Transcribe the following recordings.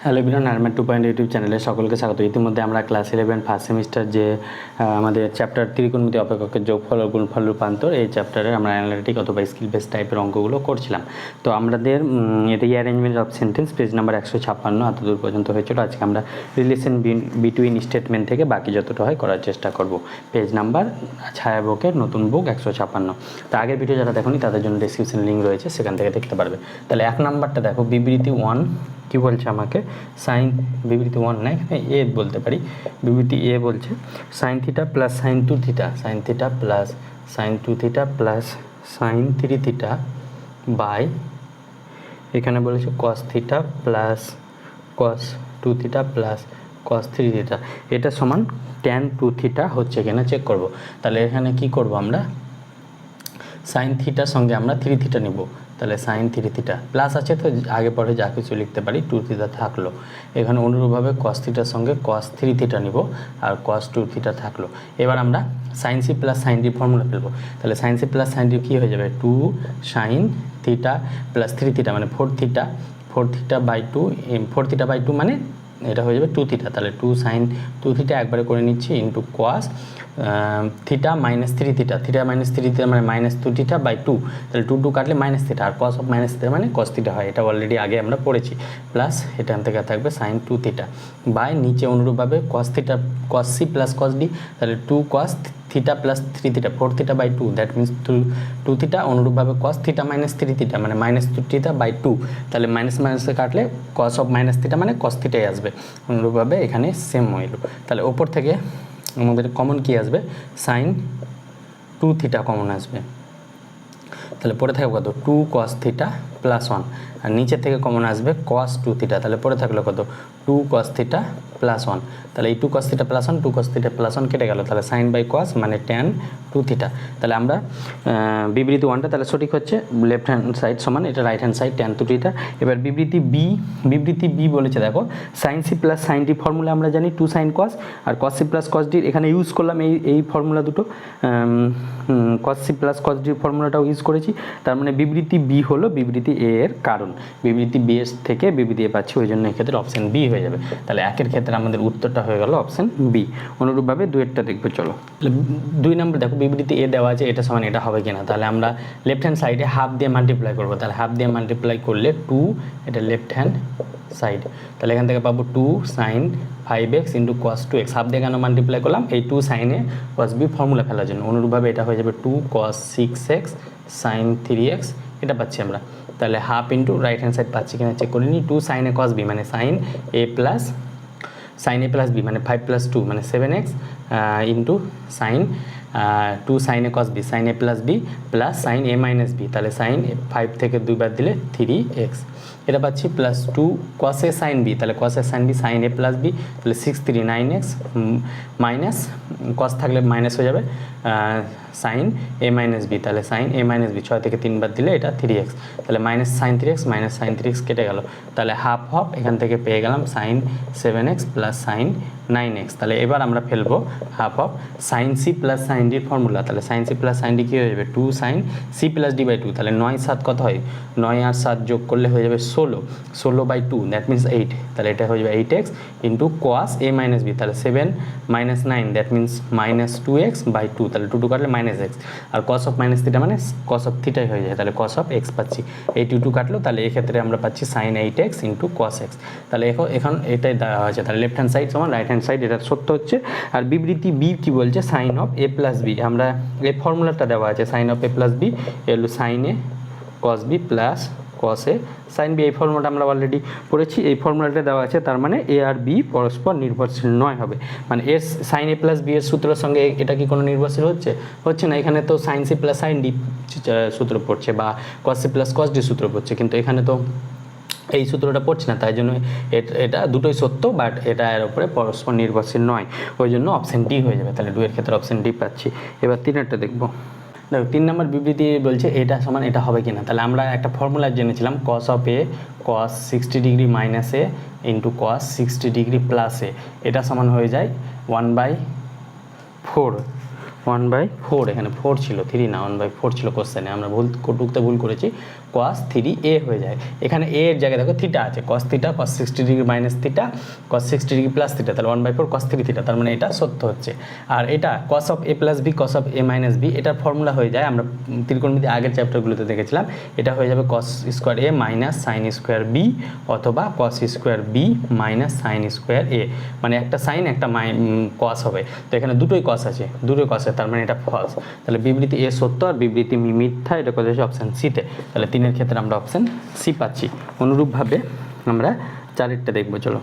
Hello everyone, আরম্যান 2.0 YouTube চ্যানেলে সকলকে স্বাগত। ইতিমধ্যে আমরা ক্লাস 11 ফার্স্ট সেমিস্টার যে আমাদের চ্যাপ্টার ত্রিকোণমিতি অপেক্ষকের যোগফল ও গুণফল রূপান্তর, এই চ্যাপ্টারে আমরা অ্যানালিটিক অথবা স্কিল বেস টাইপের অঙ্কগুলো করছিলাম। তো আমাদের এটা arrangement of sentence page number 156 এতদূর পর্যন্ত হয়েছিল। আজকে আমরা রিলেশন বিটুইন স্টেটমেন্ট থেকে বাকি যতটা হয় করার চেষ্টা করব। পেজ নাম্বার ছায়াবকের নতুন বুক 156। তো আগের ভিডিও যারা দেখোনি তাদের জন্য ডেসক্রিপশন লিঙ্ক রয়েছে, সেখান থেকে দেখতে পারবে। তাহলে এক নাম্বারটা দেখো, বিবৃতি 1 কি বলছে আমাকে, সাইন বিবৃতি 1 না, এখানে এ বলতে পারি। বিবৃতি এ বলছে sine theta plus sine 2 theta, sine theta plus sine 2 theta plus sine 3 theta by, এখানে বলেছে cos theta plus cos 2 theta plus cos 3 theta, এটা সমান ট্যান 2 থিটা হচ্ছে কিনা চেক করব। তাহলে এখানে কি করব, আমরা সাইন থিটার সঙ্গে আমরা 3 থিটা নিব। তাহলে সাইন 3 থিটা প্লাস আছে তো আগে পরে যা কিছু লিখতে পারি, 2 থিটা থাকলো। এখানে অনুরূপভাবে কস থিটার সঙ্গে কস 3 থিটা নিব আর কস 2 থিটা থাকলো। এবার আমরা sine C plus sine D formula ফেলবো। তাহলে sine C plus sine D কী হয়ে যাবে, 2 সাইন থিটা প্লাস 3 থিটা মানে 4 theta, 4 theta by 2, 4 theta by 2 মানে এটা হয়ে যাবে 2 থিটা। তাহলে 2 সাইন 2 থিটা একবারে করে নিচ্ছি into cos theta minus 3 theta, theta minus 3 theta মানে মাইনাস 2 থিটা বাই 2। তাহলে 2 কাটলে মাইনাস থিটা, আর কস অফ মাইনাস থিটা মানে কস থিটা হয়, এটা অলরেডি আগে আমরা পড়েছি। প্লাস এখান থেকে থাকবে সাইন 2 থিটা বাই নিচে অনুরূপভাবে cos theta cos C plus cos D, তাহলে 2 cos theta plus 3 theta 4 theta by 2, that means 2 theta অনুরূপভাবে কস থিটা মাইনাস 3 থিটা মানে মাইনাস 2 থিটা বাই 2। তাহলে মাইনাস মাইনাসে কাটলে কস অফ মাইনাস থিটা মানে কস থিটাই আসবে, অনুরূপভাবে এখানে সেম হইল। তাহলে ওপর থেকে আমাদের কমন কি আসবে, সাইন 2 থিটা কমন আসবে। তাহলে পরে থাকবে কত, 2 কস থিটা প্লাস 1, আর নিচের থেকে কমন আসবে কস 2 থিটা। তাহলে পরে থাকলো কত, 2 কস থিটা প্লাস 1। তাহলে এই 2 cos theta plus 1, 2 cos theta plus 1 কেটে গেল। তাহলে সাইন বাই কস মানে ট্যান 2 থিটা। তাহলে আমরা বিবৃতি 1টা তাহলে সঠিক হচ্ছে, লেফট হ্যান্ড সাইড সমান এটা right hand side tan 2 theta. এবার বিবৃতি বি বলেছে, দেখো sine C plus sine D formula আমরা জানি 2 সাইন কস, আর cos C plus cos D এখানে ইউজ করলাম এই ফর্মুলা দুটো, cos C plus cos D ফর্মুলাটাও ইউজ করেছি। তার মানে বিবৃতি বি হলো বিবৃতি এ এর কারণ, বিবৃতি বি এর থেকে বিবৃতি এ পাচ্ছি, ওই জন্য এক্ষেত্রে অপশান বি হয়ে যাবে। তাহলে একের ক্ষেত্রে আমাদের উত্তরটা হয়ে গেল অপশান বি। অনুরূপভাবে দুয়েরটা দেখবো, চলো। 2 নম্বর দেখো, বিবৃতি এ দেওয়া আছে, এটা সমান এটা হবে কিনা। তাহলে আমরা লেফট হ্যান্ড সাইডে হাফ দিয়ে মাল্টিপ্লাই করবো। তাহলে হাফ দিয়ে মাল্টিপ্লাই করলে 2, এটা লেফট হ্যান্ড সাইড। তাহলে এখান থেকে পাবো 2 sign 5x into cos 2x, half দিয়ে কেন মাল্টিপ্লাই করলাম, এই 2 সাইনে কস বি ফর্মুলা ফেলার জন্য। অনুরূপভাবে এটা হয়ে যাবে 2 কস 6x সাইন 3x, এটা পাচ্ছি আমরা। তাহলে half into right hand side পাচ্ছি কিনা চেক করে নিই, 2 সাইনে কস বি মানে সাইন এ প্লাস বি মানে 5 প্লাস 2 মানে 7x ইন্টু সাইন 2 সাইনে cos B sine A plus B plus sine A minus B, তাহলে সাইন 5 থেকে 2 বার দিলে 3x, এটা পাচ্ছি প্লাস 2 কস এ সাইন বি, তাহলে cos A sine B sine A plus B, তাহলে 6 3 9x মাইনাস কস থাকলে মাইনাস হয়ে যাবে সাইন এ মাইনাস বি, তাহলে সাইন এ মাইনাস বি 6 থেকে 3 বার দিলে এটা 3x, তাহলে minus sine 3x minus sine 3x কেটে গেল। তাহলে হাফ এখান থেকে পেয়ে গেলাম sign 7x plus sign 9x। তাহলে এবার আমরা ফেলবো half sine C plus sine ডির ফর্মুলা। তাহলে sine C plus sine D কী হয়ে যাবে, 2 sine C plus D by 2। তাহলে 9 7 কত হয়, 9 আর 7 যোগ করলে হয়ে যাবে 16 বাই 2, দ্যাট মিনস 8। তাহলে এটা হয়ে যাবে 8x ইন্টু কস এ মাইনাস বি, তাহলে 7 minus 9 that means minus 2x by 2, তাহলে 2 কাটলে মাইনাস x, আর কস অফ মাইনাস থিটা মানে কস অফ থিটাই হয়ে যায়, তাহলে কস অফ x পাচ্ছি। এই 2 কাটলো, তাহলে এক্ষেত্রে আমরা পাচ্ছি সাইন 8x ইন্টু কস x। তাহলে এখন এটাই দেওয়া হয়েছে, তাহলে লেফট হ্যান্ড সাইড সমান রাইট হ্যান্ড সাইড, এটা সত্য হচ্ছে। আর বিবৃতি বি কি বলছে, sine of A plus b, আমরা এই ফর্মুলাটা দেওয়া আছে sine of A plus b এলো sine a cos b plus cos A sine b, এই ফর্মুলাটা আমরা অলরেডি পড়েছি, এই ফর্মুলাটা দেওয়া আছে। তার মানে এ আর বি পরস্পর নির্ভরশীল নয় হবে, মানে এর সাইন এ প্লাস বি এর সূত্রের সঙ্গে এটা কি কোনো নির্ভরশীল হচ্ছে না। এখানে তো sine C plus sine d সূত্র পড়ছে বা cos C plus cos d সূত্র পড়ছে, কিন্তু এখানে তো এই সূত্রটা পড়ছে না, তাই জন্য এটা দুটোই সত্য, বাট এটা এর উপরে পরস্পর নির্ভরশীল নয়, ওই জন্য অপশান ডি হয়ে যাবে। তাহলে 2 এর ক্ষেত্রে অপশান ডি পাচ্ছি। এবার 3-এরটা দেখবো। দেখো 3 নম্বর বিবৃতি বলছে এটা সমান এটা হবে কিনা। তাহলে আমরা একটা ফর্মুলা জেনেছিলাম, cos of A cos 60 degree minus A into cos 60 degree plus A, এটা সমান হয়ে যায় 1/4। এখানে 4 ছিল, 3 না, 1/4 ছিল কোশ্চেনে, আমরা টুকতে ভুল করেছি। cos 3a হয়ে যায়। এখানে a এর জায়গায় দেখো থিটা আছে, cos theta cos 60 degree minus theta cos 60 degree plus theta, তাহলে 1/4 cos 3 থিটা, তার মানে এটা সত্য হচ্ছে। আর এটা cos of a plus b cos of a minus b, এটার ফর্মুলা হয়ে যায়, আমরা ত্রিকোণমিতি আগের চ্যাপ্টারগুলোতে দেখেছিলাম, এটা হয়ে যাবে cos square a minus sine square b অথবা cos square b minus sine square a, মানে একটা সাইন একটা cos হবে। তো এখানে দুটোই cos আছে, তার মানে এটা ফলস। তাহলে বিবৃতি এ সত্য আর বিবৃতি মিথ্যা, এটা কোথায় আছে? অপশান সিতে। তাহলে 3-এর ক্ষেত্রে আমরা অপশান সি পাচ্ছি। অনুরূপভাবে আমরা 4-এরটা দেখবো। চলো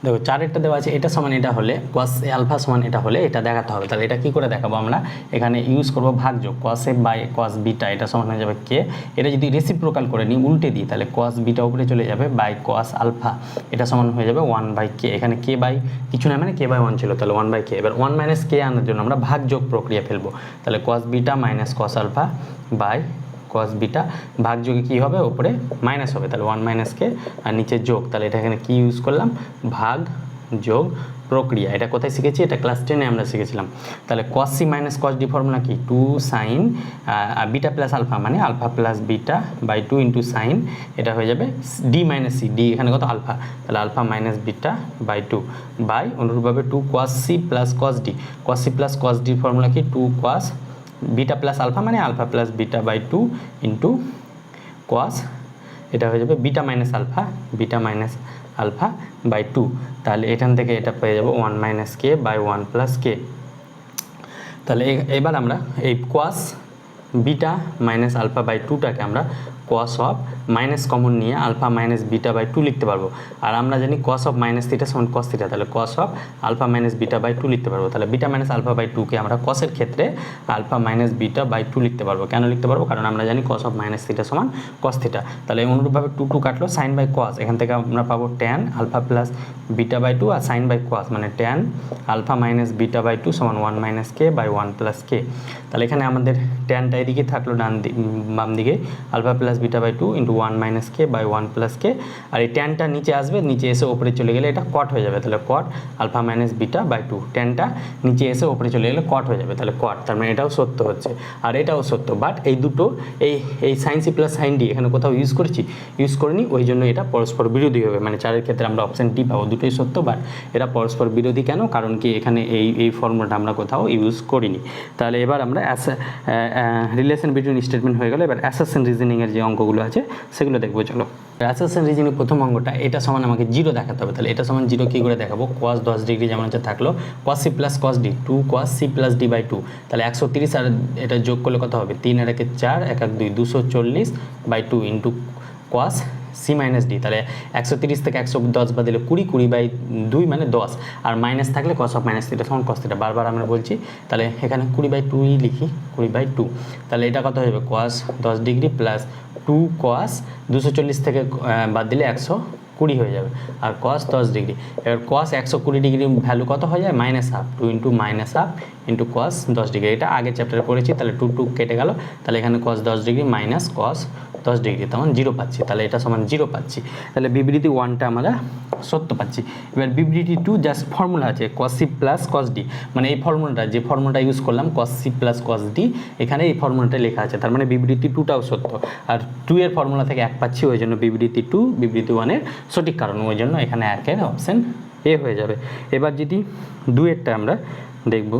দেখো 4-এরটা দেওয়া আছে, এটা সমান এটা হলে cos আলফা সমান এটা হলে এটা দেখাতে হবে। তাহলে এটা কি করে দেখাবো? আমরা এখানে ইউজ করব ভাগযোগ, cos a by cos beta, এটা সমান হয়ে যাবে কে। এটা যদি রেসিপ্রোকাল করে নিই, উল্টে দিই, তাহলে cos বিটা উপরে চলে যাবে বাই cos আলফা, এটা সমান হয়ে যাবে 1/k। এখানে k বাই কিছু না, মানে k বাই 1 ছিল, তাহলে 1/k। এবার 1 মাইনাস k আনার জন্য আমরা ভাগযোগ প্রক্রিয়া ফেলবো। তাহলে cos beta minus cos alpha by cos beta, ভাগযোগে কী হবে? উপরে মাইনাস হবে, তাহলে 1 মাইনাস কে আর নিচে যোগ। তাহলে এটা এখানে কী ইউজ করলাম? ভাগ যোগ প্রক্রিয়া। এটা কোথায় শিখেছি? এটা ক্লাস 10-এ আমরা শিখেছিলাম। তাহলে cos c minus cos d formula কি? 2 সাইন বিটা প্লাস আলফা, মানে alpha plus beta by 2 into sine, এটা হয়ে যাবে d মাইনাস সি, ডি এখানে কত? আলফা, তাহলে alpha minus beta by 2 by অনুরূপভাবে 2 cos c plus cos d। cos c plus cos d formula কি? 2 cos beta plus alpha, মানে alpha plus beta by 2 into cos, এটা হয়ে যাবে beta minus alpha by 2। তাহলে এখান থেকে এটা পেয়ে যাবো 1 minus K by 1 plus K. তাহলে এবার আমরা এই cos beta minus alpha by 2টাকে আমরা cos অফ মাইনাস কমন নিয়ে আলফা মাইনাস বিটা বাই 2 লিখতে পারবো। আর আমরা জানি cos অফ মাইনাস থিটা সমান cos থিটা, তাহলে cos of alpha minus beta by 2 লিখতে পারবো। তাহলে বিটা মাইনাস আলফা বাই 2কে আমরা cos-এর ক্ষেত্রে আলফা মাইনাস বিটা বাই 2 লিখতে পারবো। কেন লিখতে পারবো? কারণ আমরা জানি cos অফ মাইনাস থিটা সমান cos থিটা। তাহলে অনুরূপভাবে 2 কাটলো, সাইন বাই cos, এখান থেকে আমরা পাবো tan alpha plus beta by 2 আর সাইন বাই cos, মানে tan alpha minus beta by 2 সমান 1 minus K by 1 plus K. তাহলে এখানে আমাদের ট্যানটা এদিকে থাকলো, বাম দিকে alpha plus beta by 2 into 1 minus K by 1 plus K. আর এই ট্যানটা নিচে আসবে, নিচে এসে ওপরে চলে গেলে এটা কট হয়ে যাবে। তাহলে cot alpha minus beta by 2, ট্যানটা নিচে এসে ওপরে চলে গেলে কট হয়ে যাবে, তাহলে কট। তার মানে এটাও সত্য হচ্ছে আর এটাও সত্য। বাট এই দুটো এই sine C plus sine d এখানে কোথাও ইউজ করিনি, ওই জন্য এটা পরস্পর বিরোধী হবে। মানে 4-এর ক্ষেত্রে আমরা অপশান ডি পাবো। দুটোই সত্য, বাট এটা পরস্পর বিরোধী কেন? কারণ কি এখানে এই ফর্মুলাটা আমরা কোথাও ইউজ করিনি। তাহলে এবার আমরা রিলেশন বিটুইন স্টেটমেন্ট হয়ে গেল। এবার অ্যাসারশন রিজনিংয়ের যে অঙ্কগুলো আছে সেগুলো দেখবো। চলো অ্যাসারশন রিজনিং প্রথম অঙ্কটা, এটা সমান আমাকে 0 দেখাতে হবে। তাহলে এটা সমান 0 কী করে দেখাবো? cos 10 ডিগ্রি যেমন হচ্ছে থাকলো, cos c plus cos d, 2 cos c plus d by 2। তাহলে 130 আর এটা যোগ করলে কত হবে? 3 আর 1 4, 1 1 2, 240 by 2 into cos c minus D. তাহলে 130 থেকে 110 বাদ দিলে 20, 20 বাই 2 মানে 10, আর মাইনাস থাকলে cos অফ মাইনাস থিটা সমান cos থিটা, বারবার আমরা বলছি। তাহলে এখানে 20 বাই 2ই লিখি, 20 বাই 2। তাহলে এটা কত হবে? cos 10 ডিগ্রি প্লাস 2 cos 240 থেকে বাদ দিলে 120 হয়ে যাবে, আর cos 10 ডিগ্রি। এবার cos 120 ডিগ্রি ভ্যালু কত হয়ে যায়? Minus half, 2 into minus half into cos 10 degree. এটা আগের চ্যাপ্টারে পড়েছি, তাহলে 2 কেটে গেল। তাহলে এখানে cos 10 degree minus cos 10 degree, তখন 0 পাচ্ছি। তাহলে এটা সমান 0 পাচ্ছি। তাহলে বিবৃতি 1টা আমরা সত্য পাচ্ছি। এবার বিবৃতি 2 জাস্ট ফর্মুলা আছে cos c plus cos d, মানে এই ফর্মুলাটা, যে ফর্মুলাটা ইউজ করলাম cos c plus cos d, এখানে এই ফর্মুলাটা লেখা আছে। তার মানে বিবৃতি 2টাও সত্য। আর 2 এর ফর্মুলা থেকে 1 পাচ্ছি, ওই জন্য বিবৃতি 2 বিবৃতি 1-এর সঠিক কারণ, ওই জন্য এখানে 1-এর অপশান এ হয়ে যাবে। এবার যদি 2-এরটা আমরা দেখব।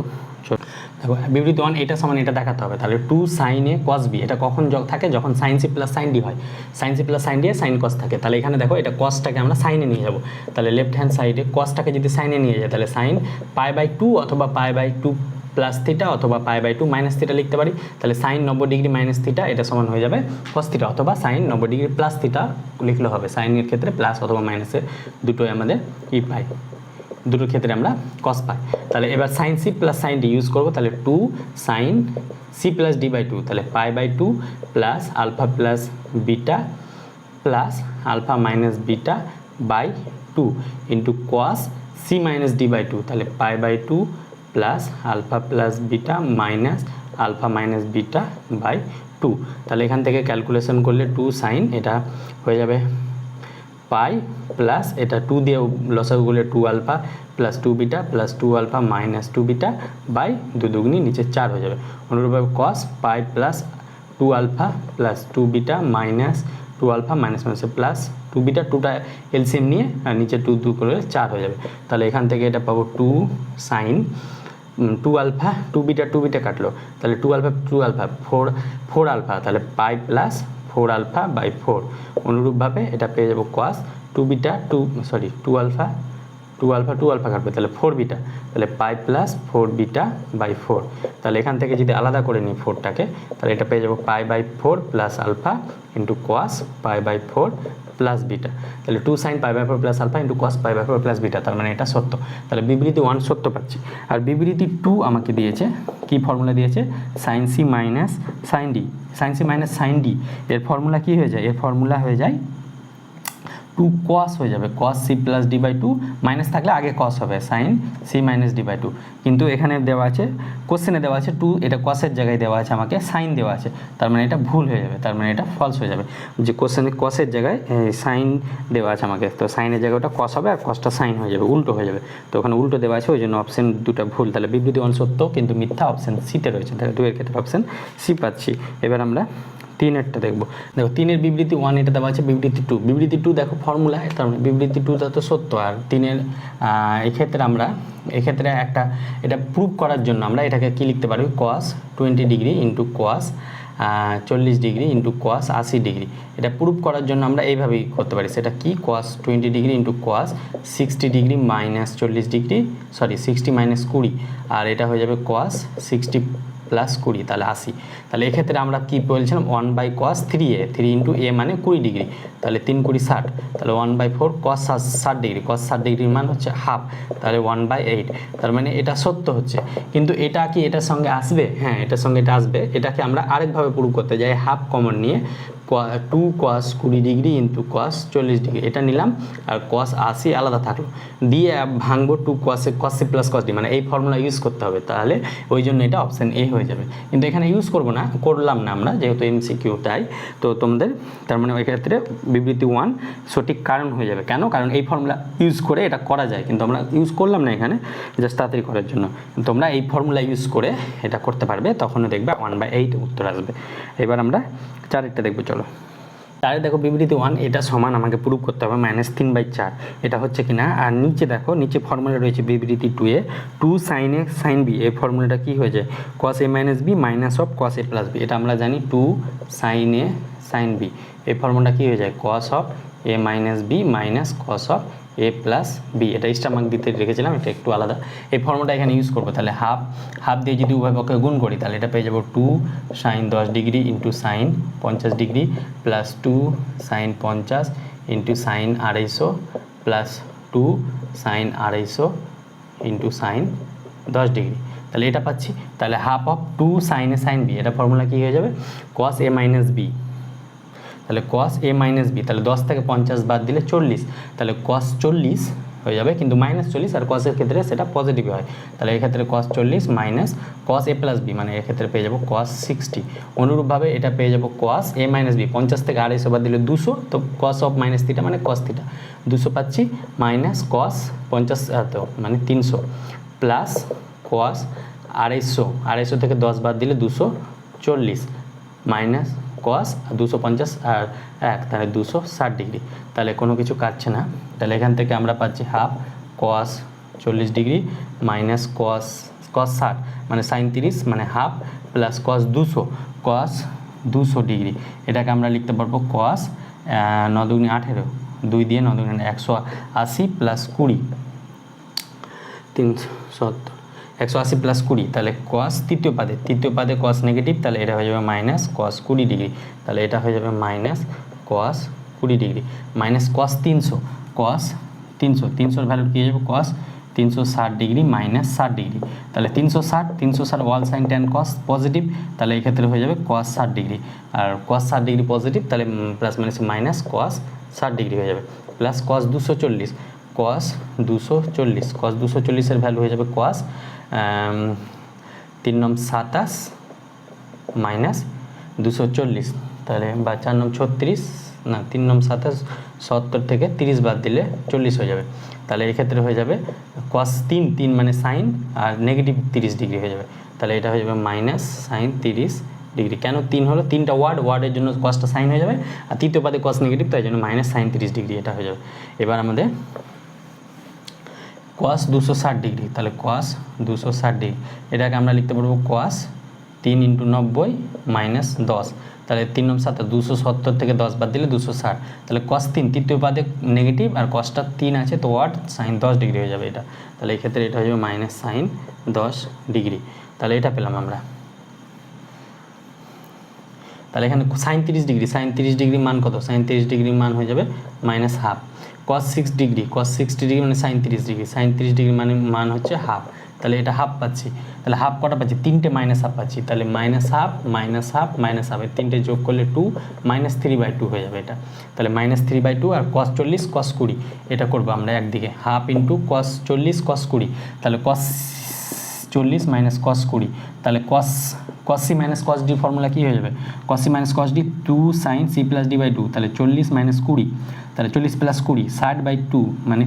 দেখো বিবৃতি 1 এটা সমান এটা দেখাতে হবে। তাহলে 2 sin a cos b, এটা কখন থাকে? যখন sin c plus sin d হয়। sin c plus sin d এ sin cos থাকে। তাহলে এখানে দেখো এটা cosটাকে আমরা সাইনে নিয়ে যাব। তাহলে লেফট হ্যান্ড সাইডে cosটাকে যদি সাইনে নিয়ে যায়, তাহলে sin পাই বাই 2 অথবা পাই বাই 2 প্লাস থিটা অথবা পাই বাই 2 মাইনাস থিটা লিখতে পারি। তাহলে sin 90 ডিগ্রি মাইনাস থিটা, এটা সমান হয়ে যাবে cos থিটা, অথবা sin 90 ডিগ্রি প্লাস থিটা লিখলে হবে। সাইনের ক্ষেত্রে প্লাস অথবা মাইনাসের দুটোই আমাদের পাই, দুটোর ক্ষেত্রে আমরা cos পাই। তাহলে এবার sin c plus sin d use করবো। তাহলে 2 sin c plus d by 2, তাহলে pi by 2 plus alpha plus beta plus alpha minus beta by 2 into cos c minus d by 2, তাহলে pi by 2 plus alpha plus beta minus alpha minus beta by 2। তাহলে এখান থেকে calculation করলে 2 sin, এটা হয়ে যাবে পাই plus এটা 2 দিয়ে লসাগু করলে 2 alpha plus 2 beta plus 2 alpha minus 2 beta by 2 দুগুনি নিচে 4 হয়ে যাবে। অনুরূপভাবে cos pi plus two alpha plus two beta minus two alpha minus মাইনাসে প্লাস টু বিটা, টুটা এলসিএম নিয়ে আর নিচে টু টু করে 4 হয়ে যাবে। তাহলে এখান থেকে এটা পাবো two sine two alpha, two beta কাটলো, তাহলে টু আলফা ফোর আলফা, তাহলে pi plus four alpha by four. অনুরূপভাবে এটা পেয়ে যাবো কস টু আলফা কাটবে, তাহলে ফোর বিটা, তাহলে pi plus four beta by four. তাহলে এখান থেকে যদি আলাদা করে নিই ফোরটাকে, তাহলে এটা পেয়ে যাবো pi by four plus alpha into cos pi by four plus beta. তাহলে two sine pi by four plus alpha into cos pi by four plus beta, তার মানে এটা সত্য। তাহলে বিবৃতি 1 সত্য পাচ্ছি। আর বিবৃতি 2 আমাকে দিয়েছে, কি ফর্মুলা দিয়েছে, sine C minus sine D. এর ফর্মুলা কি হয়ে যায়, এর ফর্মুলা হয়ে যায় টু কস হয়ে যাবে, cos C plus D by two, minus থাকলে আগে কস হবে, sine C minus D by two. কিন্তু এখানে দেওয়া আছে, কোশ্চেনে দেওয়া আছে টু, এটা কসের জায়গায় দেওয়া আছে, আমাকে সাইন দেওয়া আছে, তার মানে এটা ভুল হয়ে যাবে, তার মানে এটা ফলস হয়ে যাবে। যে কোশ্চেনে কসের জায়গায় সাইন দেওয়া আছে আমাকে, তো সাইনের জায়গায় ওটা কস হবে আর কসটা সাইন হয়ে যাবে, উল্টো হয়ে যাবে। তো ওখানে উল্টো দেওয়া আছে, ওই জন্য অপশন দুটো ভুল। তাহলে বিবৃতি 1 সত্য কিন্তু মিথ্যা অপশন সিতে রয়েছে, তাহলে 2 এর ক্ষেত্রে অপশন সি পাচ্ছি। এবার আমরা 3-এরটা দেখবো। দেখো 3-এর বিবৃতি 1 এটা দেওয়া আছে, বিবৃতি 2 দেখো ফর্মুলা, তার মানে বিবৃতি 2টা তো সত্য। আর 3-এর এক্ষেত্রে একটা এটা প্রুভ করার জন্য আমরা এটাকে কি লিখতে পারি, কস 20 degree into cos 40 degree into cos 80 degree. এটা প্রুভ করার জন্য আমরা এইভাবেই করতে পারি, সেটা কি, কস 20 degree into cos 60 degree minus 40 degree, 60 minus 20, আর এটা হয়ে যাবে কস 60 প্লাস 20, তাহলে 80। তাহলে এক্ষেত্রে আমরা কি বলছিলাম, 1 বাই কস 3a, 3 ইন্টু এ মানে 20 ডিগ্রি, তাহলে 3 20 60, তাহলে 1 বাই 4 কস 60 ডিগ্রি, কস 60 ডিগ্রির মান হচ্ছে হাফ, তাহলে 1 বাই 8, তার মানে এটা সত্য হচ্ছে। কিন্তু এটা কি এটার সঙ্গে আসবে, হ্যাঁ এটার সঙ্গে এটা আসবে। এটাকে আমরা আরেকভাবে প্রুভ করতে যাই, হাফ কমন নিয়ে 2 কস 20 ডিগ্রি ইন্টু কস 40 ডিগ্রি এটা নিলাম, আর কস 80 আলাদা থাকলো, দিয়ে ভাঙবো 2 cos C plus cos D, মানে এই ফর্মুলা ইউজ করতে হবে, তাহলে ওই জন্য এটা অপশান এ হয়ে যাবে। কিন্তু এখানে ইউজ করলাম না আমরা, যেহেতু এমসিকিউ তাই। তো তোমাদের তার মানে ওই ক্ষেত্রে বিবৃতি 1 সঠিক কারণ হয়ে যাবে। কেন, কারণ এই ফর্মুলা ইউজ করে এটা করা যায়, কিন্তু আমরা ইউজ করলাম না এখানে, জাস্ট তাড়াতাড়ি করার জন্য। তোমরা এই ফর্মুলা ইউজ করে এটা করতে পারবে, তখনও দেখবে 1/8 উত্তর আসবে। এবার আমরা 4-এরটা দেখবো, চলো। 4-এ দেখো বিবৃতি 1 এটা সমান আমাকে প্রুভ করতে হবে -3/4, এটা হচ্ছে কিনা। আর নিচে দেখো, নিচে ফর্মুলা রয়েছে বিবৃতি 2-এ 2 sin a sin b, এই ফর্মুলাটা কি হয়ে যায়, cos a minus b minus of cos a plus b, এটা আমরা জানি 2 sin a sin b, এই ফর্মুলাটা কি হয়ে যায়, cos of a minus b minus cos of a plus b. এটা স্টার মার্ক দিতে রেখেছিলাম, এটা একটু আলাদা। এই ফর্মুলাটা এখানে ইউজ করবো, তাহলে হাফ দিয়ে যদি উভয় পক্ষে গুণ করি, তাহলে এটা পেয়ে যাবো 2 sin 10 degree into sign 50 degree plus 2 sin 50 into sign 250 plus 2 sin 250 into sign 10 degree, তাহলে এটা পাচ্ছি। তাহলে half of 2 sin a sin b, এটা ফর্মুলা কি হয়ে যাবে, cos a minus b, তাহলে cos a minus b, তাহলে 10 থেকে 50 বাদ দিলে 40, তাহলে cos 40 হয়ে যাবে, কিন্তু -40, আর cos এর ক্ষেত্রে সেটা পজিটিভ হয়, তাহলে এক্ষেত্রে cos 40 minus cos a plus b, মানে এক্ষেত্রে পেয়ে যাবো cos 60। অনুরূপভাবে এটা পেয়ে যাবো cos a minus b, 50 থেকে 250 বাদ দিলে 200, তো cos of মাইনাস থিটা মানে cos থিটা, 200 পাচ্ছি, মাইনাস cos 50 তো মানে 300 প্লাস cos 250 থেকে 10 বাদ দিলে 240 মাইনাস cos 250 আর 1, তাহলে 260 ডিগ্রি, তাহলে কোনো কিছু কাটছে না। তাহলে এখান থেকে আমরা পাচ্ছি half cos 40 degree minus cos 60 মানে সাইন 30 মানে হাফ প্লাস cos 200 ডিগ্রি, এটাকে আমরা লিখতে পারবো cos 9 দুগুণে 18, 2 দিয়ে 9 দুগুণে 180 প্লাস 20 370, 180 প্লাস 20, তাহলে cos তৃতীয় পাদে cos নেগেটিভ, তাহলে এটা হয়ে যাবে মাইনাস cos 20 ডিগ্রি, তাহলে এটা হয়ে যাবে minus cos 20 degree minus cos 300 value কি হয়ে যাবে, cos 360 ডিগ্রি মাইনাস 60 ডিগ্রি, তাহলে 360 ওয়াল সাইন ট্যান cos পজিটিভ, তাহলে এই ক্ষেত্রে হয়ে যাবে cos 60 ডিগ্রি, আর cos 60 ডিগ্রি পজিটিভ, তাহলে plus minus minus cos 60 degree হয়ে যাবে, প্লাস cos 240 এর ভ্যালু হয়ে যাবে cos 3 9 27 মাইনাস 240, তাহলে বা 4 9 36 না 3 9 27 70 থেকে 30 বাদ দিলে 40 হয়ে যাবে, তাহলে এক্ষেত্রে হয়ে যাবে cos 3 মানে সাইন আর নেগেটিভ 30 ডিগ্রি হয়ে যাবে, তাহলে এটা হয়ে যাবে মাইনাস সাইন 30 ডিগ্রি। কেন 3 হলো? 3টা ওয়ার্ডের জন্য কসটা সাইন হয়ে যাবে, আর তৃতীয় পাদে কস নেগেটিভ, তাই জন্য মাইনাস সাইন 30 ডিগ্রি এটা হয়ে যাবে। এবার আমাদের কস 260 ডিগ্রি, তাহলে কস 260 ডিগ্রি এটাকে আমরা লিখতে পারবো কস 3 × 90 মাইনাস 10, তাহলে 3 × 7 270 থেকে 10 বাদ দিলে 260, তাহলে কস 3 তৃতীয় পাদে নেগেটিভ আর কসটা 3 আছে তো ওয়াট সাইন 10 ডিগ্রি হয়ে যাবে এটা, তাহলে এই ক্ষেত্রে এটা হয়ে যাবে মাইনাস সাইন 10 ডিগ্রি। তাহলে এটা পেলাম আমরা। তাহলে এখানে সাইন 30 ডিগ্রি, সাইন 30 ডিগ্রি মান কত? সাইন 30 ডিগ্রি মান হয়ে যাবে মাইনাস হাফ। কস 6 ডিগ্রি, কস 60 ডিগ্রি মানে সাইন 30 ডিগ্রি, সাইন 30 ডিগ্রি মানে মান হচ্ছে হাফ, তাহলে এটা হাফ পাচ্ছি। তাহলে হাফ কটা পাচ্ছি? 3টে মাইনাস হাফ পাচ্ছি, তাহলে minus half minus half minus half, এই 3টে যোগ করলে 2 মাইনাস 3/2 হয়ে যাবে এটা, তাহলে মাইনাস 3/2 আর কস 40 কস 20 এটা করবো আমরা একদিকে, হাফ ইন্টু কস 40 কস 20, তাহলে কস 40 মাইনাস কস 20, তাহলে cos C minus cos D formula কী হয়ে যাবে? Cos C minus cos D 2 sine C plus D by 2, তাহলে 40 মাইনাস 20, তাহলে 40 প্লাস 20 60/2 মানে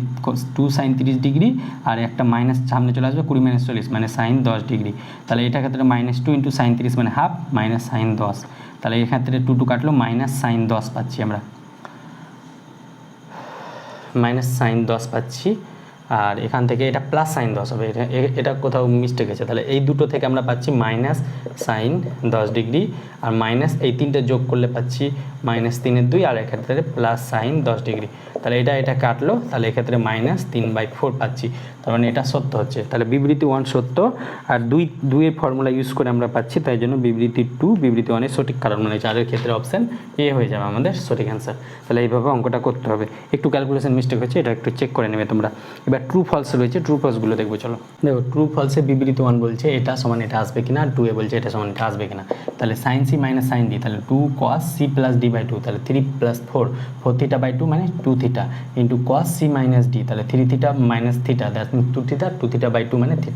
2 সাইন 30 ডিগ্রি, আর একটা মাইনাস সামনে চলে আসবে 20 মাইনাস 40 মানে সাইন 10 ডিগ্রি, তাহলে এটা ক্ষেত্রে -2 × সাইন 30 মানে হাফ মাইনাস সাইন 10, তাহলে এই ক্ষেত্রে 2 কাটলো মাইনাস সাইন 10 পাচ্ছি আমরা, মাইনাস সাইন 10 পাচ্ছি। আর এখান থেকে এটা প্লাস সাইন 10 হবে, এটা কোথাও মিস্টেক আছে, তাহলে এই দুটো থেকে আমরা পাচ্ছি মাইনাস সাইন 10 ডিগ্রি, আর মাইনাস এই 3টে যোগ করলে পাচ্ছি -3/2, আর এক্ষেত্রে প্লাস সাইন 10 ডিগ্রি, তাহলে এটা কাটলো, তাহলে এক্ষেত্রে -3/4 পাচ্ছি, তার মানে এটা সত্য হচ্ছে। তাহলে বিবৃতি 1 সত্য, আর 2 ফর্মুলা ইউজ করে আমরা পাচ্ছি, তাই জন্য বিবৃতি 2 বিবৃতি 1 সঠিক কারণ মানে 4 ক্ষেত্রে অপশান এ হয়ে যাবে আমাদের সঠিক অ্যান্সার। তাহলে এইভাবে অঙ্কটা করতে হবে, একটু ক্যালকুলেশন মিস্টেক হচ্ছে, এটা একটু চেক করে নেবে তোমরা। এবার ট্রু ফলস রয়েছে, ট্রু ফলসগুলো দেখবো চলো। দেখো ট্রু ফলসে বিবৃতি 1 বলছে এটা সমান এটা আসবে কিনা, আর 2 বলছে এটা সমান এটা আসবে কিনা, তাহলে sine C minus sine D, তাহলে 2 cos c plus D by 2, তাহলে 3 + 4 4 θ/2 মানে 2 θ into cos c minus D, তাহলে 3 θ মাইনাস θ দ্যাট মিন 2 θ/2 মানে θ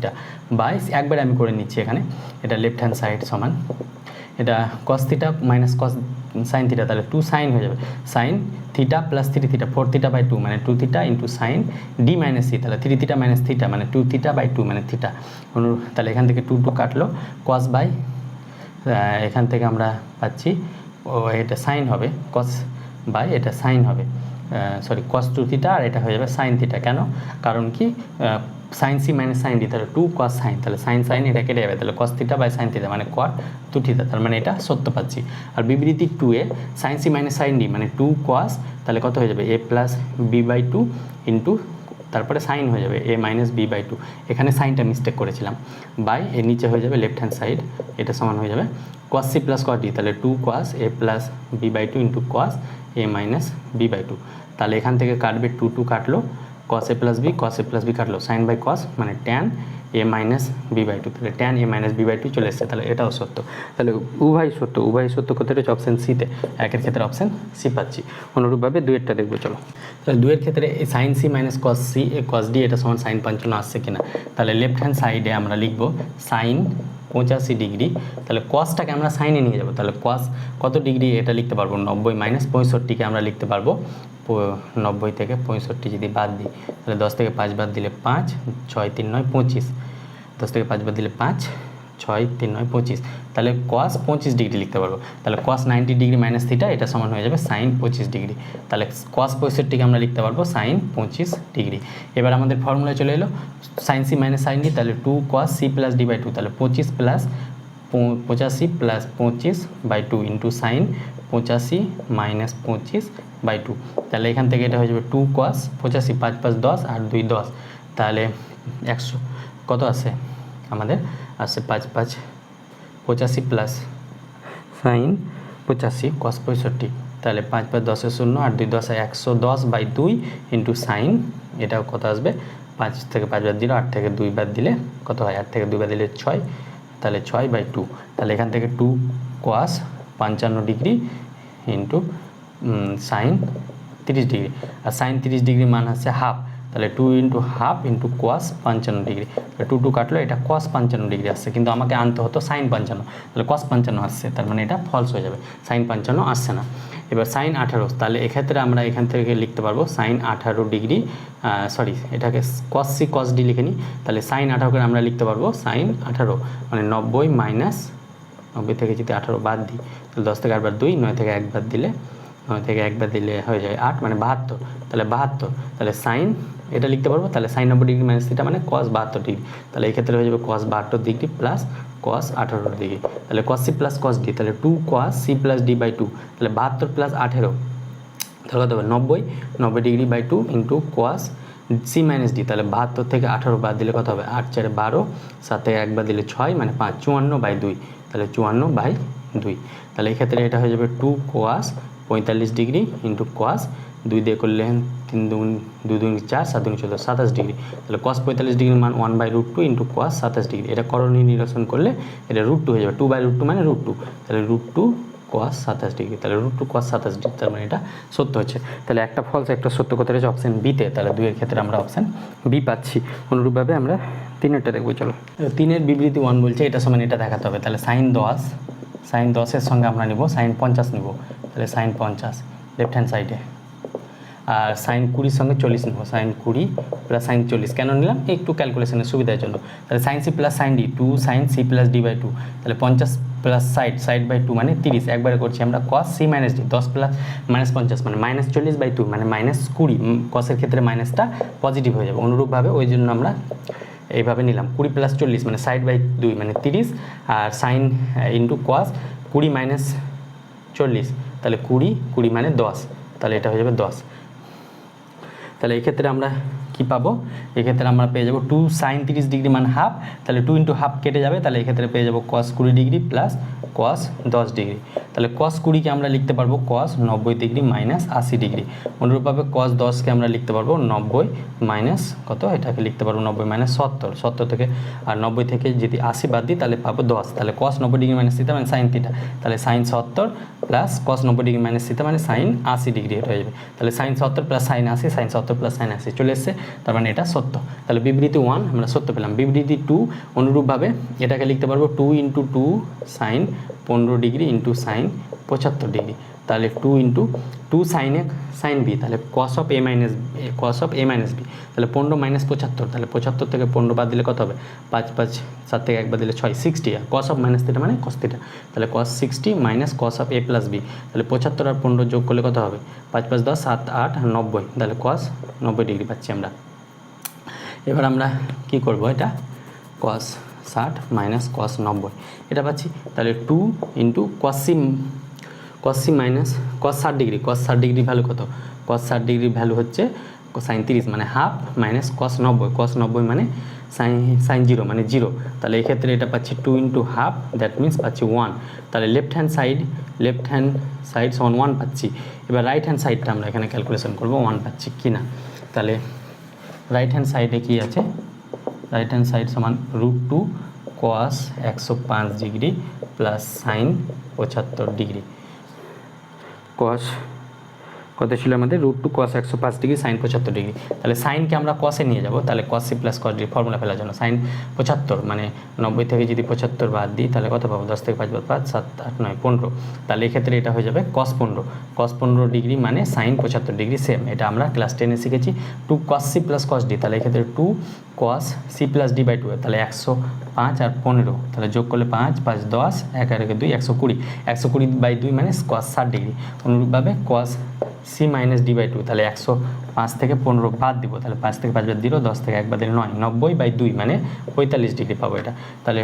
বাই, একবারে আমি করে নিচ্ছি এখানে, এটা লেফট হ্যান্ড সাইড সমান এটা cos θ মাইনাস cos সাইন θ, তাহলে 2 সাইন হয়ে যাবে, সাইন θ প্লাস 3 θ 4 θ/2 মানে 2 θ into sine D minus C, তাহলে 3 θ মাইনাস θ মানে 2 θ/2 মানে θ, তাহলে এখান থেকে 2 কাটলো, cos বাই এখান থেকে আমরা পাচ্ছি এটা সাইন হবে, cos বাই এটা সাইন হবে, সরি cos 2 θ, আর এটা হয়ে যাবে সাইন θ। কেন? কারণ কি sine C minus sine D, তাহলে 2 cos সাইন, তাহলে সাইন এটা কেটে যাবে, তাহলে cos θ বাই সাইন θ মানে cot 2 θ, তার মানে এটা সত্য পাচ্ছি। আর বিবৃতি 2 এ sine C minus sine D মানে 2 cos, তাহলে কত হয়ে যাবে a প্লাস b/2 ইন্টু তারপরে সাইন হয়ে যাবে a মাইনাস b/2, এখানে সাইনটা মিস্টেক করেছিলাম, বাই এর নিচে হয়ে যাবে লেফট হ্যান্ড সাইড, এটা সমান হয়ে যাবে cos c plus cos d, তাহলে 2 cos a plus b/2 into cos a minus b/2, তাহলে এখান থেকে কাটবে 2 কাটলো, cos a প্লাস b কাটলো, সাইন বাই cos মানে tan a মাইনাস b/2, তাহলে tan a মাইনাস b/2 চলে এসছে, তাহলে এটাও সত্য। তাহলে উভয় সত্য কোথায় রয়েছে? অপশান সিতে, একের ক্ষেত্রে অপশান সি পাচ্ছি। অনুরূপভাবে 2-এরটা দেখবো চলো। তাহলে 2-এর ক্ষেত্রে এই sine C minus cos c cos d এটা সমান সাইন 55 আসছে কিনা, তাহলে লেফট হ্যান্ড সাইডে আমরা লিখবো সাইন 85 ডিগ্রি, তাহলে কসটাকে আমরা সাইনে নিয়ে যাবো, তাহলে কস কত ডিগ্রি এটা লিখতে পারবো 90 মাইনাস 65কে আমরা লিখতে পারবো 90 থেকে 65 যদি বাদ দিই, তাহলে 10 থেকে 5 বাদ দিলে 5 6 3 9 25, 10 থেকে 5 বাদ দিলে 5 6 3 9 25, তাহলে cos 25 ডিগ্রি লিখতে পারবো, তাহলে cos 90 ডিগ্রি মাইনাস থিটা এটা সমান হয়ে যাবে সাইন 25 ডিগ্রি, তাহলে cos 65কে আমরা লিখতে পারবো সাইন 25 ডিগ্রি। এবার আমাদের ফর্মুলা চলে এলো sine C minus sine D, তাহলে 2 cos c প্লাস d/2, তাহলে 25 plus 85 plus 25/2 into sine 85 minus 25/2, তাহলে এখান থেকে এটা হয়ে যাবে 2 cos 85 5 5 10 আর 2 10, তাহলে 100 কত আছে আমাদের আসছে 5 5 85 প্লাস সাইন 85 cos 65, তাহলে 5 5 10 0 আর 2 10 110/2 ইন্টু সাইন এটাও কত আসবে 5 থেকে 5 বাদ দিলে 8 থেকে 2 বাদ দিলে কত হয় 8 থেকে 2 বাদ দিলে 6, তাহলে 6/2, তাহলে এখান থেকে 2 cos 55 degree into sine 30 degree, আর সাইন 30 ডিগ্রি মান আছে হাফ, তাহলে 2 into half into cos 55 degree, তাহলে 2 কাটলো, এটা cos 55 ডিগ্রি আসছে, কিন্তু আমাকে আনতে হতো সাইন 55, তাহলে cos 55 আসছে, তার মানে এটা ফলস হয়ে যাবে, সাইন 55 আসছে না। এবার সাইন 18, তাহলে এক্ষেত্রে আমরা এখান থেকে লিখতে পারবো সাইন 18 ডিগ্রি, সরি এটাকে cos c cos d লিখে নিই, তাহলে সাইন 18কে আমরা লিখতে পারবো সাইন 18 মানে 90 মাইনাস 90 থেকে যদি 18 বাদ দিই তাহলে 10 থেকে 8 বার 2, 9 থেকে 1 বাদ দিলে 9 থেকে 1 বাদ দিলে হয়ে যায় 8, মানে 72। তাহলে 72, তাহলে সাইন এটা লিখতে পারবো, তাহলে সাইন 90 ডিগ্রি মাইনাস থিটা মানে কস 72 ডিগ্রি। তাহলে এই ক্ষেত্রে হয়ে যাবে cos 72 degree plus cos 18 degree. তাহলে cos C plus cos D, তাহলে 2 cos C plus D by 2, তাহলে 72 প্লাস 18 তাহলে কত হবে 90 degree by 2 into cos C minus D. তাহলে 72 থেকে 18 বাদ দিলে কত হবে 8 4 12, 7 থেকে 1 বাদ দিলে 6 মানে 5, 54/2। তাহলে 54/2। তাহলে এই ক্ষেত্রে এটা হয়ে যাবে 2 কোয়াস 45 ডিগ্রি ইন্টু কোয়াস 2 দিয়ে করলে 3 2 2 2 4 7 2 14 27 ডিগ্রি। তাহলে কস 45 ডিগ্রির মান 1/√2 ইন্টু কোয়াস 27 ডিগ্রি। এটা করণীয় নিরসন করলে এটা √2 হয়ে যাবে, 2/√2 মানে √2। তাহলে √2 cos 27 ডিগ্রি, তাহলে √2 cos 27 ডিগ্রি, তার মানে এটা সত্য হচ্ছে। তাহলে একটা ফলস একটা সত্য কোথায় রয়েছে অপশন বিতে, তাহলে 2 এর ক্ষেত্রে আমরা অপশন বি পাচ্ছি। অনুরূপভাবে আমরা 3এরটা দেখবো। চলো 3-এর বিবৃতি 1 বলছে এটা সমান এটা দেখাতে হবে। তাহলে সাইন 10-এর সঙ্গে আমরা নিব সাইন 50 নিব, তাহলে সাইন 50 লেফট হ্যান্ড সাইডে, আর সাইন 20-র সঙ্গে 40 নেব, সাইন 20 প্লাস সাইন 40 কেন নিলাম একটু ক্যালকুলেশনের সুবিধার জন্য। তাহলে sine C plus sine D 2 sine C plus D by 2, তাহলে 50 প্লাস সাইড বাই 2 মানে 30, একবারে করছি আমরা cos C minus D 10 plus minus 50 মানে মাইনাস 40/2 মানে মাইনাস 20। কসের ক্ষেত্রে মাইনাসটা পজিটিভ হয়ে যাবে, অনুরূপভাবে ওই জন্য আমরা এইভাবে নিলাম 20 প্লাস 40 মানে সাইড বাই 2 মানে 30, আর সাইন ইন্টু কস 20 মাইনাস 40, তাহলে 20 মানে 10, তাহলে এটা হয়ে যাবে 10। তাহলে এই ক্ষেত্রে আমরা কি পাবো, এক্ষেত্রে আমরা পেয়ে যাবো 2 সাইন 30 ডিগ্রি মান হাফ, তাহলে 2 ইন্টু হাফ কেটে যাবে, তাহলে এক্ষেত্রে পেয়ে যাবো কস 20 ডিগ্রি প্লাস কস 10 ডিগ্রি। তাহলে কস 20-কে আমরা লিখতে পারবো কস 90 ডিগ্রি মাইনাস 80 ডিগ্রি। অনুরূপভাবে কস 10-কে আমরা লিখতে পারবো 90 মাইনাস কত, এটাকে লিখতে পারবো 90 মাইনাস 70 থেকে, আর 90 থেকে যদি 80 বাদ দিই তাহলে পাবো 10। তাহলে কস 90 ডিগ্রি মাইনাস থিটা মানে সাইন থিটা, তাহলে sine 70 plus cos 90 degree minus theta মানে সাইন 80 ডিগ্রি হয়ে যাবে। তাহলে sine 70 plus sine 80, sine 70 plus sine 80 চলে এসছে, তার মানে এটা সত্য। তাহলে বিবৃতি 1 আমরা সত্য পেলাম। বিবৃতি 2 অনুরূপভাবে এটাকে লিখতে পারবো 2 into 2 sine 15 degree into sine 75 degree, তাহলে 2 into 2 sine A sine B, তাহলে cos of A minus B, তাহলে 15 মাইনাস 75, তাহলে 75 থেকে 15 বাদ দিলে কত হবে 5 5 7 থেকে 1 বাদ দিলে 6 60, আর কস অফ মাইনাস থিটা মানে কস থিটা, তাহলে cos 60 minus cos of A plus B, তাহলে 75 আর 15 যোগ করলে কত হবে 5 5 10 7 8 90, তাহলে কস 90 ডিগ্রি পাচ্ছি আমরা। এবার আমরা কি করব, এটা কস 60 মাইনাস কস 90 এটা পাচ্ছি, তাহলে 2 into cos C minus cos 60 degree, cos 60 degree value কত, কস 60 ডিগ্রি ভ্যালু হচ্ছে সাইন 30 মানে হাফ মাইনাস কস 90 মানে সাইন 0 মানে 0, তাহলে এই ক্ষেত্রে এটা পাচ্ছি 2 ইন্টু হাফ, দ্যাট মিনস পাচ্ছি 1, তাহলে লেফট হ্যান্ড সাইড সমান 1 পাচ্ছি। এবার রাইট হ্যান্ড সাইডটা আমরা এখানে ক্যালকুলেশন করবো 1 পাচ্ছি কি না। তাহলে রাইট হ্যান্ড সাইডে কি আছে, রাইট হ্যান্ড সাইড সমান √2 কস 105 ডিগ্রি প্লাস সাইন 75 ডিগ্রি। কস কত ছিল আমাদের √2 cos 105 ডিগ্রি সাইন 75 ডিগ্রি, তাহলে সাইনকে আমরা কসে নিয়ে যাব, তাহলে cos C plus cos D formula ফেলার জন্য সাইন 75 মানে 90 থেকে যদি 75 বাদ দিই তাহলে কত পাবো 10 থেকে 5 বাদ 5 7 8 9 15, তাহলে এক্ষেত্রে এটা হয়ে যাবে cos 15 ডিগ্রি মানে সাইন 75 ডিগ্রি সেম, এটা আমরা ক্লাস 10-এ শিখেছি 2 cos C plus cos D, তাহলে এক্ষেত্রে 2 cos C plus D by 2, তাহলে 105 আর 15, তাহলে যোগ করলে 5 5 10 1 আর 2 120/2 মানে cos 60 ডিগ্রি। অনুরূপভাবে cos C minus D by 2, তাহলে 105 থেকে 15 বাদ দিব, তাহলে 5 থেকে 5 বাদ দিল, 10 থেকে 1 বাদ দিলে 9, 90/2 মানে 45 ডিগ্রি পাবো এটা। তাহলে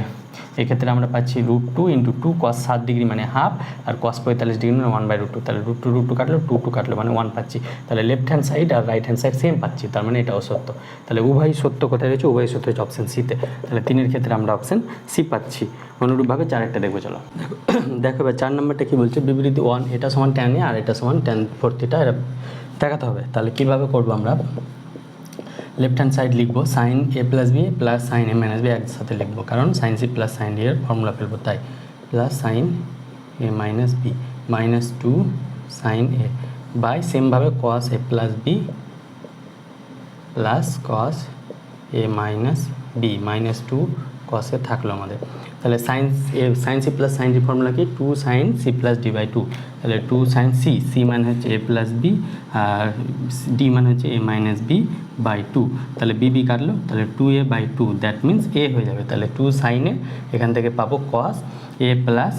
এক্ষেত্রে আমরা পাচ্ছি √2 ইন্টু 2 cos 60 ডিগ্রি মানে হাফ, আর cos 45 ডিগ্রি মানে 1/√2, তাহলে √2 কাটলো 2 কাটলো মানে 1 পাচ্ছি, তাহলে লেফট হ্যান্ড সাইড আর রাইট হ্যান্ড সাইড সেম পাচ্ছি, তার মানে এটাও সত্য। তাহলে উভয় সত্য কোথায় রয়েছে, উভয় সত্য হচ্ছে অপশন সিতে, তাহলে 3-এর ক্ষেত্রে আমরা অপশন সি পাচ্ছি। অনুরূপভাবে 4-একটা দেখবো, চলো দেখো এবার 4 নম্বরটা কি বলছে, বিবৃতি 1 এটা সমান tan এ আর এটা সমান tan 4 থিটা, এটা দেখাতে হবে। তাহলে কীভাবে করবো আমরা, লেফট হ্যান্ড সাইড লিখবো sine A plus B plus sine A minus B একসাথে লিখবো, কারণ sine C plus sine D এর ফর্মুলা ফেলবো তাই, plus sine A minus B minus 2 sine A by সেমভাবে cos A plus B plus cos A minus B minus 2 cos A থাকলো আমাদের। তাহলে sine C plus sine D formula কি, 2 sine C plus D by 2। তাহলে 2 sine C, C মানে হচ্ছে এ plus B, আর D মানে হচ্ছে এ মাইনাস বি বাই 2। তাহলে বি বি কাটলো, তাহলে 2a by 2, that means a হয়ে যাবে। তাহলে 2 সাইনে এখান থেকে পাবো cos A plus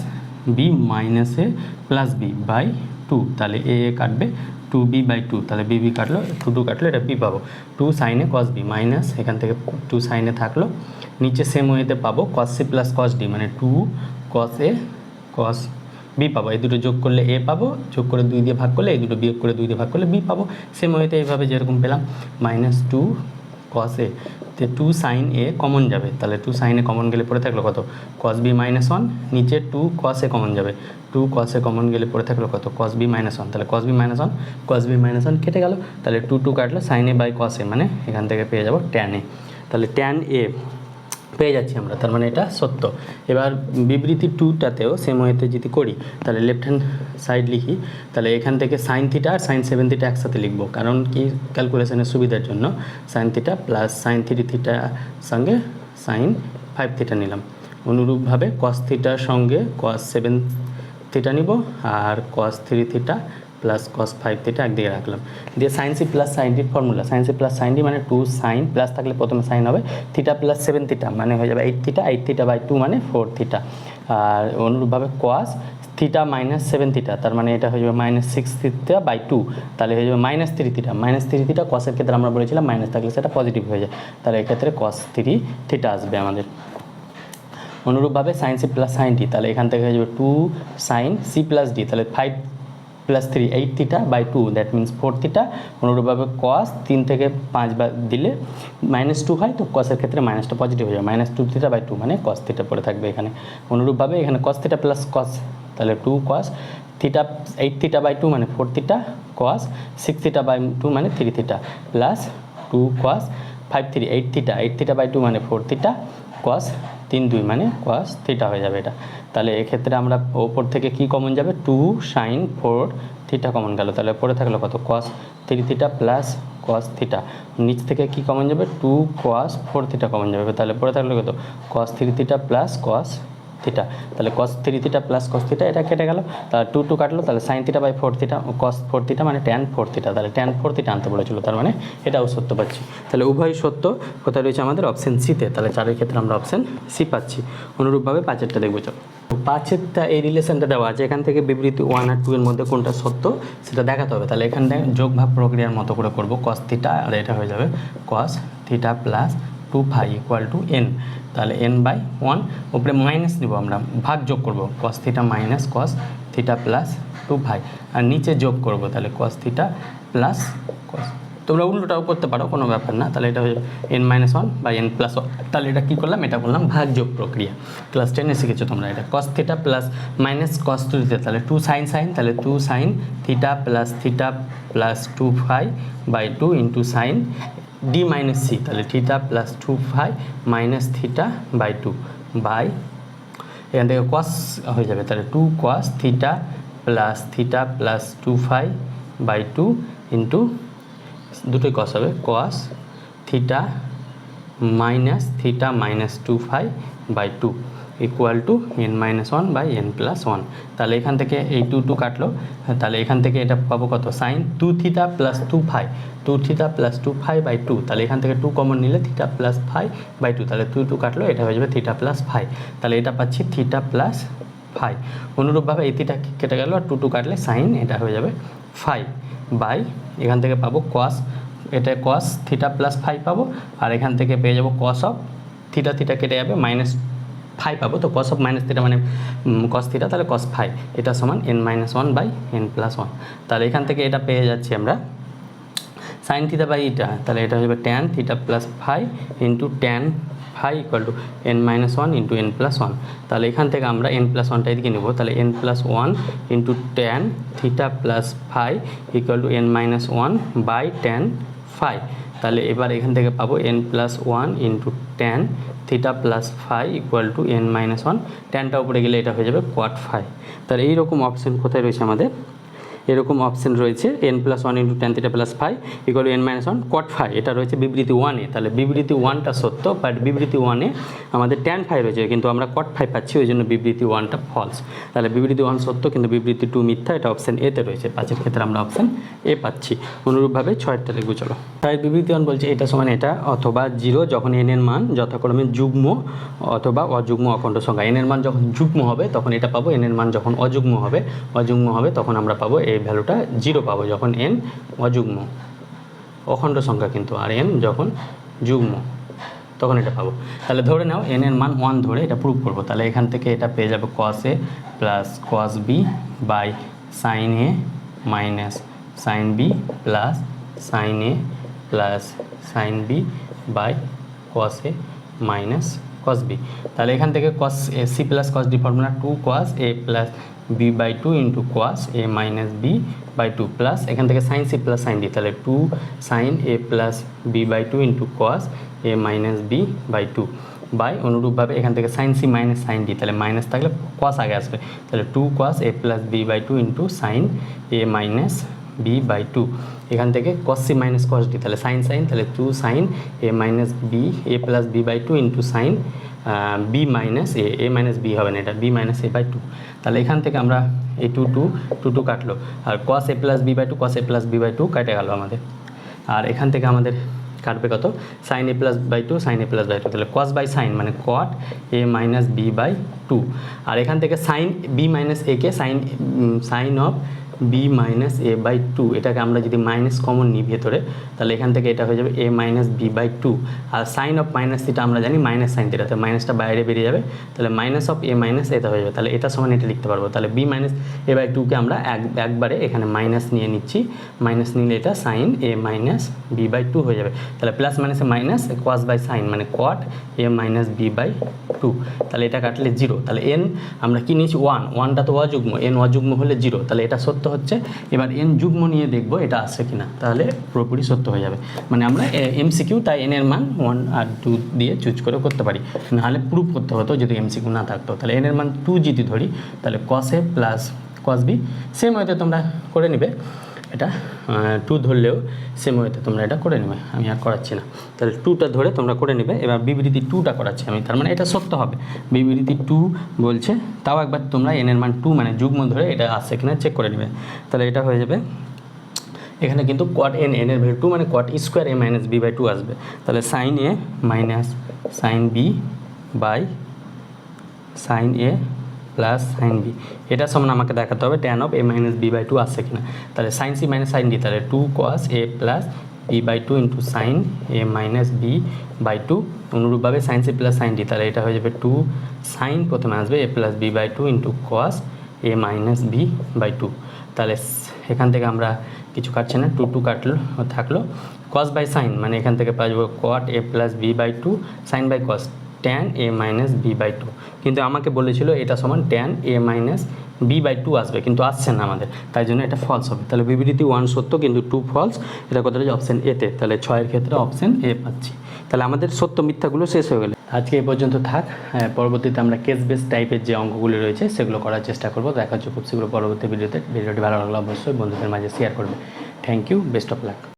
B minus A plus B by 2। তাহলে এ কাটবে 2b বাই 2, তাহলে বি কাটলো, 2 কাটলো, এটা বি পাবো। 2 সাইনে কস বি মাইনাস এখান থেকে 2 সাইনে থাকলো, নিচে সেম ওয়েতে পাবো cos C plus cos D, মানে 2 কস এ কস বি পাবো। এই দুটো যোগ করলে এ পাবো, যোগ করে 2 দিয়ে ভাগ করলে, এই দুটো বিয়োগ করে 2 দিয়ে ভাগ করলে বি পাবো। সেম ওয়েতে এইভাবে যেরকম পেলাম, মাইনাস 2 কস এ, তো 2 সাইন এ কমন যাবে, তাহলে 2 সাইনে কমন গেলে পড়ে থাকলো কত, কস বি মাইনাস 1, নিচে 2 কস এ কমন যাবে, 2 কস এ কমন গেলে পড়ে থাকলো কত, কস বি মাইনাস 1। তাহলে cos B minus 1, cos B minus 1 কেটে গেল, তাহলে 2 কাটলো, সাইন এ বাই কস এ, মানে এখান থেকে পেয়ে যাবো ট্যান এ। তাহলে ট্যান এ পেয়ে যাচ্ছি আমরা, তার মানে এটা সত্য। এবার বিবৃতি 2টাতেও সেম ওয়েতে যদি করি, তাহলে লেফট হ্যান্ড সাইড লিখি, তাহলে এখান থেকে সাইন থিটা আর সাইন 7 থিটা একসাথে লিখবো, কারণ কি ক্যালকুলেশনের সুবিধার জন্য। Sine theta plus sine 3 theta সঙ্গে সাইন 5 থিটা নিলাম। অনুরূপভাবে কস থিটার সঙ্গে কস 7 থিটা নিব, আর cos 3 theta plus cos 5 theta একদিকে রাখলাম। দিয়ে সাইন সি প্লাস সাইন ডির formula, sine C plus sine D মানে 2 সাইন, প্লাস থাকলে প্রথমে সাইন হবে, থিটা প্লাস 7 থিটা মানে হয়ে যাবে 8 থিটা, 8 থিটা বাই 2 মানে 4 থিটা। আর অনুরূপভাবে কস থিটা মাইনাস 7 থিটা, তার মানে এটা হয়ে যাবে মাইনাস 6 থিটা বাই 2, তাহলে হয়ে যাবে মাইনাস 3 থিটা। মাইনাস 3 থিটা কসের ক্ষেত্রে আমরা বলেছিলাম মাইনাস থাকলে সেটা পজিটিভ হয়ে যায়, তাহলে এক্ষেত্রে কস 3 থিটা আসবে আমাদের। অনুরূপভাবে sine C plus sine D, তাহলে এখান থেকে হয়ে যাবে 2 সাইন সি প্লাস ডি, তাহলে 5 plus 3 8 theta by 2, that means 4 theta. অনুরূপভাবে কস 3 থেকে 5 দিলে মাইনাস 2 হয়, তো কসের ক্ষেত্রে মাইনাসটা পজিটিভ হয়ে যাবে, মাইনাস 2 থিটা বাই 2 মানে কস থিটা পড়ে থাকবে এখানে। অনুরূপভাবে এখানে কস থিটা প্লাস কস, তাহলে 2 কস থিটা 8 থিটা বাই 2 মানে 4 থিটা, কস 6 থিটা বাই 2 মানে 3 theta, plus 2 cos 5 3 8 theta, 8 theta by 2 মানে 4 থিটা, কস 3 2 মানে কস থিটা হয়ে যাবে এটা। তাহলে এক্ষেত্রে আমরা ওপর থেকে কি কমন যাবে, 2 সাইন 4 থিটা কমন গেল, তাহলে পরে থাকলো কত, cos 3 theta plus cos theta. নিচ থেকে কি কমন যাবে, 2 কস 4 থিটা কমন যাবে, তাহলে পরে থাকলো কত, cos 3 theta plus cos theta. তাহলে cos 3 theta plus cos theta এটা কেটে গেল, তাহলে 2 কাটলো, তাহলে sine theta by 4 theta, cos 4 theta মানে ট্যান 4 থিটা, তাহলে ট্যান 4 থিটা আনতে বলেছিল, তার মানে এটাও সত্য পাচ্ছি। তাহলে উভয় সত্য কোথায় রয়েছে আমাদের, অপশন সিতে। তাহলে 4-এর ক্ষেত্রে আমরা অপশন সি পাচ্ছি। অনুরূপভাবে 5-এরটা দেখবো, চলো। 5-এরটা এই রিলেশনটা দেওয়া আছে, এখান থেকে বিবৃতি 1 আর 2 এর মধ্যে কোনটা সত্য সেটা দেখাতে হবে। তাহলে এখানটায় যোগ ভাগ প্রক্রিয়ার মতো করে করবো, কস থিটা আর এটা হয়ে যাবে cos theta plus 2 phi equal to N, তাহলে এন বাই 1, উপরে মাইনাস নিব আমরা, ভাগ যোগ করব, cos theta minus cos theta plus 2 phi, আর নিচে যোগ করব, তাহলে কস থিটা প্লাস কস, তোমরা উল্টোটাও করতে পারো, কোনো ব্যাপার না। তাহলে এটা হয়ে যাবে N minus 1 by N plus 1। তাহলে এটা কী করলাম, এটা করলাম ভাগ যোগ প্রক্রিয়া, ক্লাস 10-এ শিখেছো তোমরা এটা। Cos theta plus minus cos 2 theta, তাহলে 2 সাইন সাইন, তাহলে 2 sine theta plus 2 phi by 2 into sine D minus C, তাহলে theta plus 2 phi minus theta by 2 by, এখান থেকে কস হয়ে যাবে, তাহলে 2 cos theta plus 2 phi by 2 into, দুটোই cos হবে, cos theta minus 2 phi by 2 equal to N minus 1 by N plus 1। তাহলে এখান থেকে এই 2 কাটলো, তাহলে এখান থেকে এটা পাবো কত, sine 2 theta plus 2 phi, 2 theta plus 2 phi by 2, তাহলে এখান থেকে 2 কমন নিলে থিটা প্লাস ফাই বাই 2, তাহলে 2 কাটলো, এটা হয়ে যাবে থিটা প্লাস ফাই, তাহলে এটা পাচ্ছি থিটা প্লাস ফাই। অনুরূপভাবে এই থিটা কেটে গেল, আর 2 কাটলে সাইন এটা হয়ে যাবে ফাই বাই, এখান থেকে পাবো কস, এটা কস থিটা প্লাস ফাই পাবো, আর এখান থেকে পেয়ে যাবো কস অফ থিটা কেটে যাবে, মাইনাস ফাই পাবো, তো কস অফ মাইনাস থিটা মানে কস থিটা, তাহলে কস ফাই, এটা সমান N minus 1 by N plus 1। তাহলে এখান থেকে এটা পেয়ে যাচ্ছি আমরা সাইন থিটা বাই এটা, তাহলে এটা হয়ে যাবে tan theta plus phi into tan phi equal to N minus 1 into N plus 1। তাহলে এখান থেকে আমরা এন প্লাস 1টা এদিকে নেব, তাহলে N plus 1 into tan theta plus phi equal to N minus 1 by tan phi. তাহলে এবার এখান থেকে পাবো N plus 1 into tan theta plus phi equal to N minus 1, ট্যানটা উপরে গেলে এটা হয়ে যাবে কোয়াট ফাই। তাহলে এইরকম অপশান কোথায় রয়েছে আমাদের, এরকম অপশন রয়েছে n + 1 × tan θ + phi = n - 1 cot phi, এটা রয়েছে বিবৃতি 1-এ। তাহলে বিবৃতি 1টা সত্য, বাট বিবৃতি 1-এ আমাদের tan phi রয়েছে, কিন্তু আমরা cot phi পাচ্ছি, ওই জন্য বিবৃতি 1টা ফলস। তাহলে বিবৃতি 1 সত্য কিন্তু বিবৃতি 2 মিথ্যা, এটা অপশন এতে রয়েছে। 5-এর ক্ষেত্রে আমরা অপশন এ পাচ্ছি। অনুরূপভাবে 6-টা দেখব চলো। তাই বিবৃতি 1 বলছে এটা সমান এটা অথবা 0 যখন n এর মান যথাক্রমে যুগ্ম অথবা অযুগ্ম অখণ্ড সংখ্যা। n এর মান যখন যুগ্ম হবে তখন এটা পাবো, n এর মান যখন অযুগ্ম হবে তখন আমরা পাবো এই ভ্যালুটা 0 পাবো, যখন n অযুগ্ম অখণ্ড সংখ্যা কিন্তু, আর n যখন যুগ্ম তখন এটা পাবো। তাহলে ধরে নাও n এর মান 1 ধরে এটা প্রুভ করবো। তাহলে এখান থেকে এটা পেয়ে যাবে cos a plus cos b by sin a minus sin b plus sin a plus sin b by cos a minus cos b। তাহলে এখান থেকে cos a c plus cos d formula 2 cos a plus b by 2 into cos a minus b by 2 plus এখান থেকে sin c plus sin d, তাহলে 2 sin a plus b by 2 into cos a minus b by 2 by অনুরূপভাবে এখান থেকে sin c minus sin d, তাহলে minus থাকলে cos আগে আসবে, তাহলে 2 cos a plus b by 2 into sin a minus b by 2। এখান থেকে cos c minus cos d, তাহলে sin তাহলে 2 sin a minus b a plus b by 2 into sin b minus a minus b হবে না, এটা b minus a by 2। তাহলে এখান থেকে আমরা এই 2 কাটলো, আর cos a plus b by 2 cos a plus b by 2 কেটে গেল আমাদের। আর এখান থেকে আমাদের কাটবে কত, sin a plus by 2 sin a plus by 2, তাহলে cos বাই sin মানে cot a minus b by 2। আর এখান থেকে sin b মাইনাস a কে sin of b minus a by 2, এটাকে আমরা যদি মাইনাস কমন নিই ভেতরে, তাহলে এখান থেকে এটা হয়ে যাবে a মাইনাস b বাই 2। আর সাইন অফ মাইনাস থিটা আমরা জানি মাইনাস সাইন থিটা, তো মাইনাসটা বাইরে বেরিয়ে যাবে, তাহলে মাইনাস অফ a মাইনাস এটা হয়ে যাবে। তাহলে এটা সমান এটা লিখতে পারবো। তাহলে b মাইনাস a বাই 2কে আমরা একবারে এখানে মাইনাস নিয়ে নিচ্ছি, মাইনাস নিলে এটা sine a minus b by 2 হয়ে যাবে। তাহলে প্লাস মাইনাসে মাইনাস cos বাই সাইন মানে cot a minus b by 2, তাহলে এটা কাটলে 0। তাহলে n আমরা কি নিয়েছি 1টা তো অযুগ্ম, n অযুগ্ম হলে 0, তাহলে এটা সত্য হচ্ছে। এবার n যুগ্ম নিয়ে দেখবো এটা আসছে কিনা, তাহলে পুরোপুরি সত্য হয়ে যাবে। মানে আমরা এমসিকিউ তাই n এর মান 1 আর 2 দিয়ে চুজ করে করতে পারি, নাহলে প্রুফ করতে হতো যদি এমসিকিউ না থাকতো। তাহলে n এর মান 2 যদি ধরি, তাহলে cos a plus cos b, same ওয়েতে তোমরা করে নেবে এটা, 2 ধরলেও সেম ওয়েতে তোমরা এটা করে নেবে, আমি আর করাচ্ছি না। তাহলে 2টা ধরে তোমরা করে নেবে। এবার বিবৃতি 2টা করাচ্ছি আমি, তার মানে এটা সত্য হবে। বিবৃতি 2 বলছে, তাও একবার তোমরা n এর মান 2 মানে যুগ্ম ধরে এটা আসছে কিনা চেক করে নেবে। তাহলে এটা হয়ে যাবে এখানে কিন্তু cot n এর ভ্যালু 2 মানে cot square a minus b by 2 আসবে। তাহলে sin a minus sin b by sin a plus sin b, এটা সমান আমাকে দেখাতে হবে tan of a minus b by 2 আসছে কিনা। তাহলে sin c minus sin d, তাহলে 2 cos a plus b by 2 into sin a minus b by 2। অনুরূপভাবে sin c plus sin d, তাহলে এটা হয়ে যাবে 2 sin প্রথমে আসবে a plus b by 2 into cos a minus b by 2। তাহলে এখান থেকে আমরা কিছু কাটছে না, 2 কাটলো থাকলো, cos বাই sin মানে এখান থেকে পাবো cot a plus b by 2 sin by cos tan a minus b by 2। কিন্তু আমাকে বলেছিল এটা সমান tan a minus b by 2 আসবে, কিন্তু আসছে না আমাদের, তাই জন্য এটা ফলস হবে। তাহলে বিবৃতি 1 সত্য কিন্তু 2 ফলস, এটা কত রয়েছে অপশন এতে। তাহলে 6-এর ক্ষেত্রে অপশন এ পাচ্ছি। তাহলে আমাদের সত্য মিথ্যাগুলো শেষ হয়ে গেল। আজকে এই পর্যন্ত থাক, পরবর্তীতে আমরা কেস বেস টাইপের যে অঙ্কগুলি রয়েছে সেগুলো করার চেষ্টা করবো। দেখা হচ্ছে খুব শীঘ্র পরবর্তী ভিডিওতে। ভিডিওটি ভালো লাগলে অবশ্যই বন্ধুদের মাঝে শেয়ার করবে। Thank you, best of lakh.